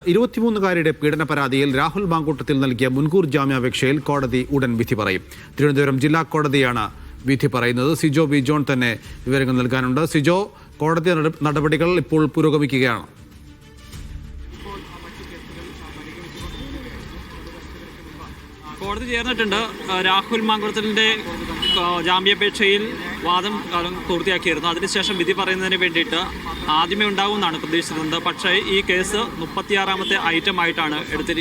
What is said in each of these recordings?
23-കാരിയുടെ പീഡന പരാതിയിൽ രാഹുൽ മാങ്കൂട്ടത്തിൽ നൽകിയ മുൻകൂർ ജാമ്യാപേക്ഷയിൽ കോടതി ഉടൻ വിധി പറയും. തിരുവനന്തപുരം ജില്ലാ കോടതിയാണ് വിധി പറയുന്നത്. സിജോ ബി ജോൺ തന്നെ വിവരങ്ങൾ നൽകാനുണ്ട്. സിജോ, കോടതി നടപടികൾ ഇപ്പോൾ പുരോഗമിക്കുകയാണ്. കോടതി ചേർന്നിട്ടുണ്ട്. രാഹുൽ മാങ്കൂട്ടത്തിലിന്റെ ജാമ്യാപേക്ഷയിൽ വാദം പൂർത്തിയാക്കിയിരുന്നു. അതിനുശേഷം വിധി പറയുന്നതിന് വേണ്ടിയിട്ട് ആദ്യമേ ഉണ്ടാകുമെന്നാണ് പ്രതീക്ഷിച്ചിരുന്നത്. പക്ഷേ ഈ കേസ് 36ാമത്തെ ഐറ്റമായിട്ടാണ്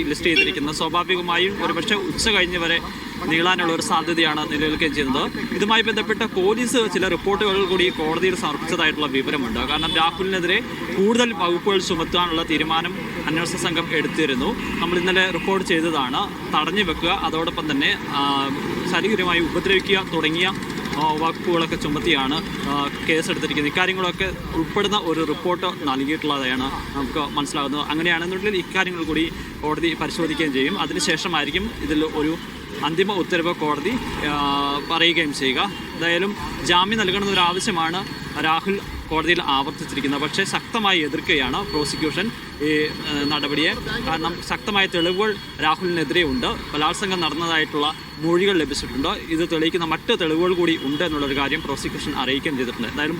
ലിസ്റ്റ് ചെയ്തിരിക്കുന്നത്. സ്വാഭാവികമായും ഒരുപക്ഷെ ഉച്ച കഴിഞ്ഞ് വരെ നീളാനുള്ള ഒരു സാധ്യതയാണ് നിലനിൽക്കുകയും ചെയ്യുന്നത്. ഇതുമായി ബന്ധപ്പെട്ട പോലീസ് ചില റിപ്പോർട്ടുകൾ കൂടി കോടതിയിൽ സമർപ്പിച്ചതായിട്ടുള്ള വിവരമുണ്ട്. കാരണം രാഹുലിനെതിരെ കൂടുതൽ വകുപ്പുകൾ ചുമത്താനുള്ള തീരുമാനം അന്വേഷണ സംഘം എടുത്തിരുന്നു. നമ്മൾ ഇന്നലെ റിപ്പോർട്ട് ചെയ്തതാണ്. തടഞ്ഞു വെക്കുക, അതോടൊപ്പം തന്നെ ശാരീരികമായി ഉപദ്രവിക്കുക തുടങ്ങിയ വകുപ്പുകളൊക്കെ ചുമത്തിയാണ് കേസെടുത്തിരിക്കുന്നത്. ഇക്കാര്യങ്ങളൊക്കെ ഉൾപ്പെടുന്ന ഒരു റിപ്പോർട്ട് നൽകിയിട്ടുള്ളതാണ് നമുക്ക് മനസ്സിലാകുന്നത്. അങ്ങനെയാണെന്നുണ്ടെങ്കിൽ ഇക്കാര്യങ്ങൾ കൂടി കോടതി പരിശോധിക്കുകയും ചെയ്യും. അതിനുശേഷമായിരിക്കും ഇതിൽ ഒരു അന്തിമ ഉത്തരവ് കോടതി പറയുകയും ചെയ്യുക. എന്തായാലും ജാമ്യം നൽകണമെന്നൊരു ആവശ്യമാണ് രാഹുൽ കോടതിയിൽ ആവർത്തിച്ചിരിക്കുന്നത്. പക്ഷേ ശക്തമായി എതിർക്കുകയാണ് പ്രോസിക്യൂഷൻ ഈ നടപടിയെ. കാരണം ശക്തമായ തെളിവുകൾ രാഹുലിനെതിരെ ഉണ്ട്. ബലാത്സംഗം നടന്നതായിട്ടുള്ള മൊഴികൾ ലഭിച്ചിട്ടുണ്ട്. ഇത് തെളിയിക്കുന്ന മറ്റ് തെളിവുകൾ കൂടി ഉണ്ട് എന്നുള്ളൊരു കാര്യം പ്രോസിക്യൂഷൻ അറിയിക്കുകയും ചെയ്തിട്ടുണ്ട്. എന്തായാലും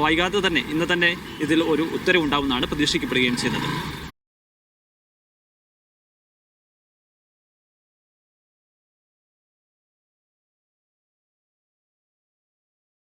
വൈകാതെ തന്നെ ഇന്ന് തന്നെ ഇതിൽ ഒരു ഉത്തരവുണ്ടാവുമെന്നാണ് പ്രതീക്ഷിക്കപ്പെടുകയും ചെയ്യുന്നത്.